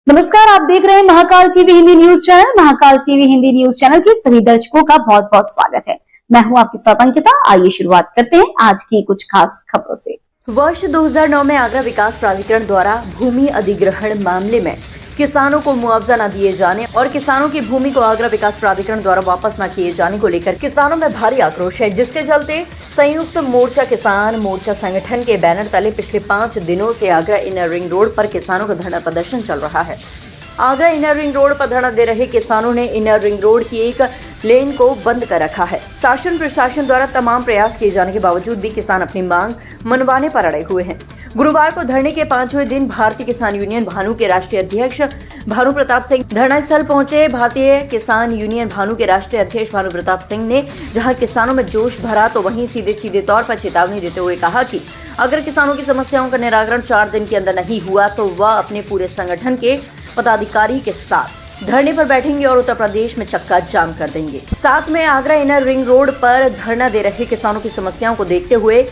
नमस्कार, आप देख रहे हैं Mahakal TV Hindi news channel. Mahakal TV Hindi news channel के सभी दर्शकों का बहुत बहुत स्वागत है। मैं हूं आपके साथ अंकिता। आइए शुरुआत करते हैं आज की कुछ खास खबरों से। वर्ष 2009 में आगरा विकास प्राधिकरण द्वारा भूमि अधिग्रहण मामले में किसानों को मुआवजा न दिए जाने और किसानों की भूमि को आगरा विकास प्राधिकरण द्वारा वापस न किए जाने को लेकर किसानों में भारी आक्रोश है, जिसके चलते संयुक्त मोर्चा किसान मोर्चा संगठन के बैनर तले पिछले 5 दिनों से आगरा इनर रिंग रोड पर किसानों का धरना प्रदर्शन चल रहा है। आगरा इनर रिंग रोड पर धरना दे रहे किसानों ने इनर रिंग रोड की एक लेन को बंद कर रखा है। शासन प्रशासन द्वारा तमाम प्रयास किए जाने के बावजूद भी किसान अपनी मांग मनवाने पर अड़े हुए हैं। गुरुवार को धरने के 5वें दिन भारतीय किसान यूनियन भानु के राष्ट्रीय अध्यक्ष भानु प्रताप सिंह धरना स्थल पहुंचे। भारतीय किसान यूनियन भानु के राष्ट्रीय अध्यक्ष भानु प्रताप सिंह ने जहां किसानों में जोश भरा, तो वहीं सीधे तौर पर चेतावनी देते हुए कहा कि अगर किसानों की समस्याओं का निराकरण 4 दिन के अंदर नहीं हुआ तो वह अपने पूरे संगठन के पदाधिकारी के साथ धरने पर बैठेंगे और उत्तर प्रदेश में चक्का जाम कर देंगे। साथ में आगरा इनर रिंग रोड पर धरना दे रहे किसानों की समस्याओं को देखते हुए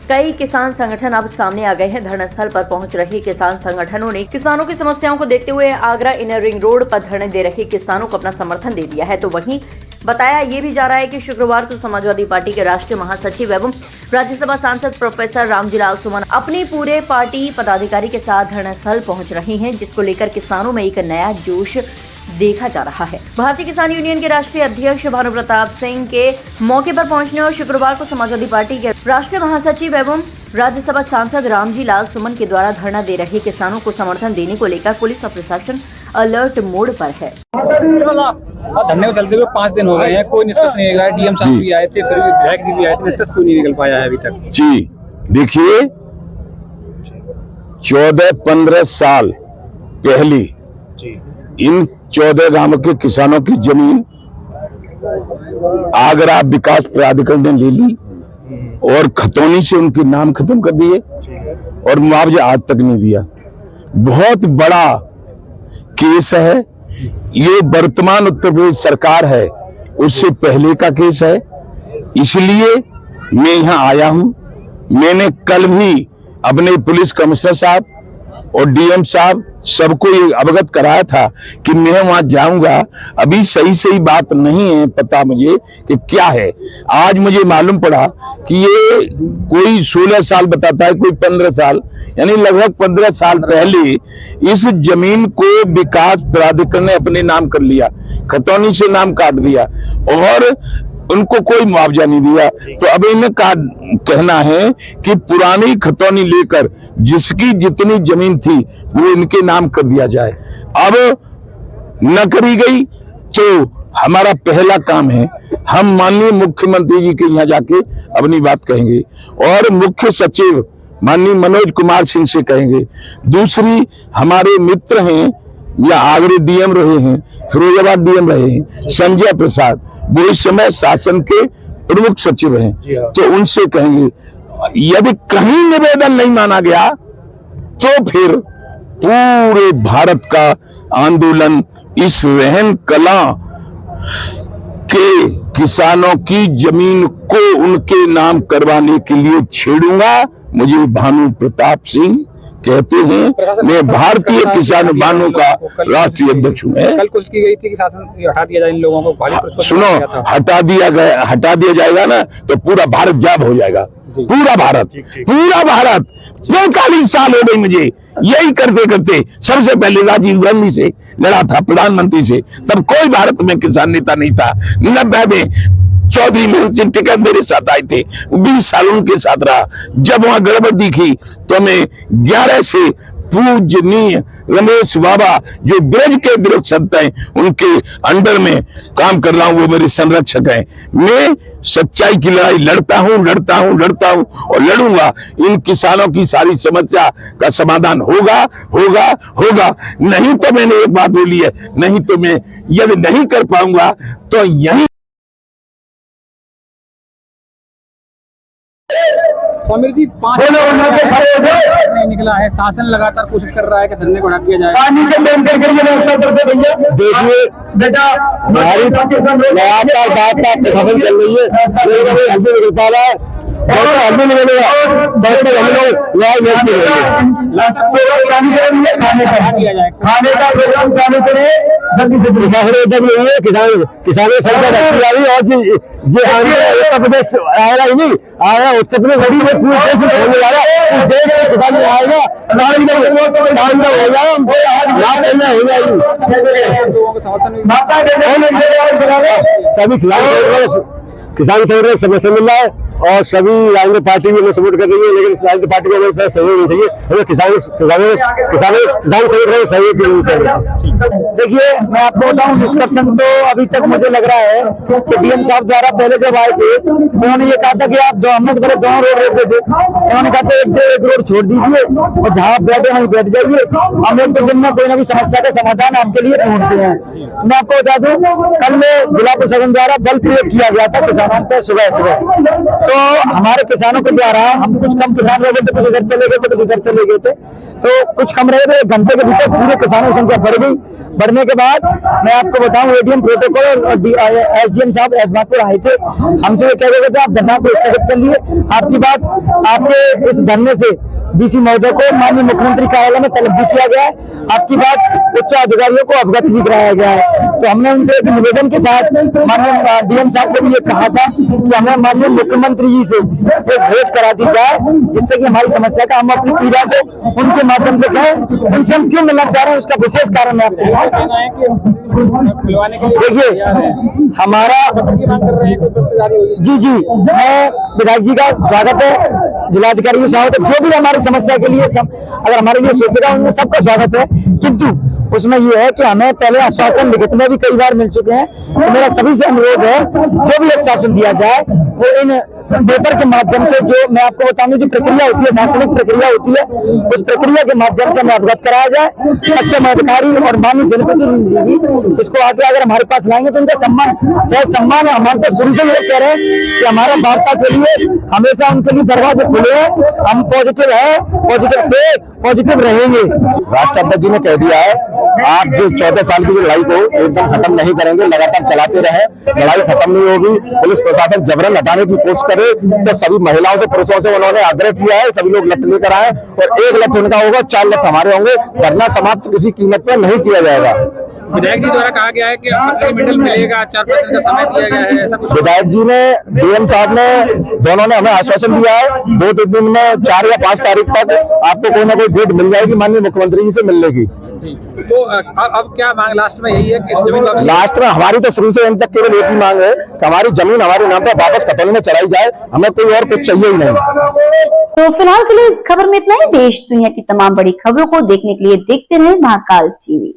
कई किसान संगठन अब सामने आ गए हैं। धरना स्थल पर पहुंच रहे किसान संगठनों ने किसानों की समस्याओं को देखते हुए आगरा इनर रिंग रोड पर धरने दे रहे किसानों को अपना समर्थन दे दिया है। तो वहीं बताया ये भी जा रहा है कि शुक्रवार को समाजवादी पार्टी के राष्ट्रीय महासचिव एवं राज्यसभा सांसद प्रोफेसर रामजीलाल सुमन अपनी पूरे पार्टी पदाधिकारी के साथ धरना स्थल पहुंच रही हैं, जिसको लेकर किसानों में एक नया जोश देखा जा रहा है। भारतीय किसान यूनियन के राष्ट्रीय अध्यक्ष भानु प्रताप सिंह के मौके पर पहुंचने और शुक्रवार को समाजवादी पार्टी के राष्ट्रीय महासचिव एवं राज्यसभा सांसद रामजीलाल सुमन के द्वारा धरना दे रहे किसानों को समर्थन देने को लेकर पुलिस और प्रशासन अलर्ट मोड पर है। धरने को चलते हुए 5 दिन हो गए हैं, कोई निष्कर्ष नहीं निकला है। डीएम साहब भी आए थे, फिर विधायक जी भी आए थे, निष्कर्ष कोई नहीं निकल पाया है अभी तक। जी देखिए, 14-15 साल पहले इन 14 गांवों के किसानों की जमीन आगरा विकास प्राधिकरण ने ले ली और खतौनी से उनके नाम खत्म कर दिए और मुआवजा आज तक नहीं दिया। बहुत बड़ा केस है ये। वर्तमान उत्तर प्रदेश सरकार है उससे पहले का केस है, इसलिए मैं यहाँ आया हूँ। मैंने कल भी अपने पुलिस कमिश्नर साहब और डीएम साहब सबको ये अवगत कराया था कि मैं वहां जाऊंगा। अभी सही बात नहीं है पता मुझे कि क्या है। आज मुझे मालूम पड़ा कि ये कोई 16 साल बताता है, कोई 15 साल, यानी लगभग 15 साल पहले इस जमीन को विकास प्राधिकरण ने अपने नाम कर लिया, खतौनी से नाम काट दिया और उनको कोई मुआवजा नहीं दिया। तो अब इन्हें कहना है कि पुरानी खतौनी लेकर जिसकी जितनी जमीन थी वो इनके नाम कर दिया जाए। अब न करी गई तो हमारा पहला काम है, हम माननीय मुख्यमंत्री जी के यहाँ जाके अपनी बात कहेंगे और मुख्य सचिव माननीय मनोज कुमार सिंह से कहेंगे। दूसरी, हमारे मित्र हैं या आगरे डीएम रहे हैं, फिरोजाबाद डीएम रहे हैं, संजय प्रसाद, वो इस समय शासन के प्रमुख सचिव हैं, तो उनसे कहेंगे यदि कहीं निवेदन नहीं माना गया तो फिर पूरे भारत का आंदोलन इस रहन कला के किसानों की जमीन को उनके नाम करवाने के लिए छेड़ूंगा। मुझे भानु प्रताप सिंह कहते हैं, मैं भारतीय किसान भानु का राष्ट्रीय अध्यक्ष हूँ। कल कुछ की गई थी कि शासन हटा दिया जाए इन लोगों को। सुनो, हटा दिया जाएगा ना तो पूरा भारत जाम हो जाएगा। पूरा भारत 45 साल हो गई मुझे यही करते करते। सबसे पहले राजीव गांधी से लड़ा था, प्रधानमंत्री से, तब कोई भारत में किसान नेता नहीं था। 90 में चौधरी मोहन सिंह टिकैत मेरे साथ आए थे, 20 साल उनके साथ रहा। जब वहां गड़बड़ दिखी तो मैं 11 से पूजनीय रमेश बाबा जो ब्रज के दृढ़ संत हैं उनके अंडर में काम कर रहा हूं, वो मेरे संरक्षक हैं। मैं सच्चाई की लड़ाई लड़ता हूं और लड़ूंगा। इन किसानों की सारी समस्या का समाधान होगा। नहीं तो मैंने एक बात बोली है, नहीं तो मैं यदि नहीं कर पाऊंगा तो यही समीर जी 5 नहीं निकला है। शासन लगातार कोशिश कर रहा है कि धरने को हटा दिया जाए। देखिए बेटा, हमारी लगातार बात खबर चल रही है, हम भी नहीं मिलेगा, हम लोग न्याय नहीं खाने का प्रोग्राम चालू करिए। किसानों सरकार अच्छी आ रही और ये उत्तर प्रदेश आएगा ही नहीं, आएगा उत्तर प्रदेश बड़ी में पूरे देश में होने जा रहा है। देश में किसान आएगा, सभी खिलाफ किसान संगठन समर्थन मिल रहा है और सभी राजनीतिक पार्टी भी हमें सपोर्ट कर रही है, लेकिन राजनीतिक पार्टी को हमें सहयोग नहीं चाहिए, हमें किसान संगठन सहयोग की जरूरत है। देखिए, मैं आपको बताऊं, डिस्कशन तो अभी तक मुझे लग रहा है कि डीएम साहब द्वारा पहले जब आए थे तो उन्होंने ये कहा था कि आप हमने तो पहले 2 रोड रोकते थे, उन्होंने कहा था एक रोड छोड़ दीजिए और जहाँ आप बैठे वहीं बैठ जाइए, हम एक 2 दिन में कोई ना कोई समस्या का समाधान आपके लिए ढूंढते हैं। मैं आपको बता दूं, कल में जिला प्रशासन द्वारा बल प्रयोग किया गया था किसानों पर सुबह, तो हमारे किसानों के द्वारा हम कुछ कम किसान रह गए थे, कुछ इधर चले गए थे, कुछ उधर चले गए थे, तो कुछ कम रहे थे। 1 घंटे के भीतर पूरे किसानों की संख्या बढ़ गई। बढ़ने के बाद मैं आपको बताऊं, एडीएम प्रोटोकॉल और एसडीएम साहब एहतमादपुर आए थे, हमसे ये कह रहे थे आप धरना को स्थगित कर लिए, आपकी बात आपके इस धरने से डीसी महोदय को माननीय मुख्यमंत्री कार्यालय में तलब भी किया गया है, आपकी बात उच्च अधिकारियों को अवगत भी कराया गया है। तो हमने उनसे एक निवेदन के साथ माननीय डीएम साहब को भी ये कहा था कि हमें माननीय मुख्यमंत्री जी से एक भेंट करा दी जाए, जिससे कि हमारी समस्या का हम अपनी पीड़ा को उनके माध्यम से कहें। उनसे हम क्यों मिलना चाह रहे हैं, उसका विशेष कारण मैं आपको देखिए, हमारा जी मैं विधायक जी का स्वागत है, जिलाधिकारी का स्वागत है, जो भी हमारी समस्या के लिए सब अगर हमारे लिए सोचेगा उनमें सबका स्वागत है, किंतु उसमें यह है कि हमें पहले आश्वासन लिखित में भी कई बार मिल चुके हैं। तो मेरा सभी से अनुरोध है, जो भी आश्वासन दिया जाए वो इन पेपर के माध्यम से, जो मैं आपको बताऊंगी जो प्रक्रिया होती है, शासनिक प्रक्रिया होती है, उस प्रक्रिया के माध्यम से हमें अवगत कराया जाए। सक्षम अधिकारी और माननीय जनप्रतिनिधि इसको आगे अगर हमारे पास लाएंगे तो उनका सम्मान, सहज सम्मान है। हमारे तो शुरू से ये कह रहे हैं कि हमारा वार्ता के लिए हमेशा उनके लिए दरवाजे खुले हैं, हम पॉजिटिव है, पॉजिटिव थे, पॉजिटिव रहेंगे। राष्ट्रपति जी ने कह दिया है, आप जो 14 साल की लड़ाई को एकदम खत्म नहीं करेंगे, लगातार चलाते रहे, लड़ाई खत्म नहीं होगी। पुलिस प्रशासन जबरन हटाने की कोशिश करे तो सभी महिलाओं से, पुरुषों से उन्होंने आग्रह किया है, सभी लोग लठ लेकर आए और 1 लठ उनका होगा, 4 लठ हमारे होंगे। धरना समाप्त किसी कीमत पर नहीं किया जाएगा। विधायक जी द्वारा कहा गया है कि मंत्रिमंडल मिलेगा, 4-5 दिन का समय दिया गया है, ऐसा कुछ? विधायक जी ने, डीएम साहब ने, दोनों ने हमें आश्वासन दिया है 2 दिन में 4 या 5 तारीख तक आपको कोई ना कोई डेट मिल जाएगी माननीय मुख्यमंत्री जी से मिलने की। तो अब क्या मांग लास्ट में यही है कि इस जमीन को लास्ट में हमारी तो शुरू से अंत तक केवल एक ही मांग है कि हमारी जमीन हमारे नाम पर वापस खतौनी में चलाई जाए, हमें कोई और कुछ चाहिए ही नहीं। तो फिलहाल के लिए इस खबर में इतना ही। देश दुनिया की तमाम बड़ी खबरों को देखने के लिए देखते रहे महाकाल टीवी।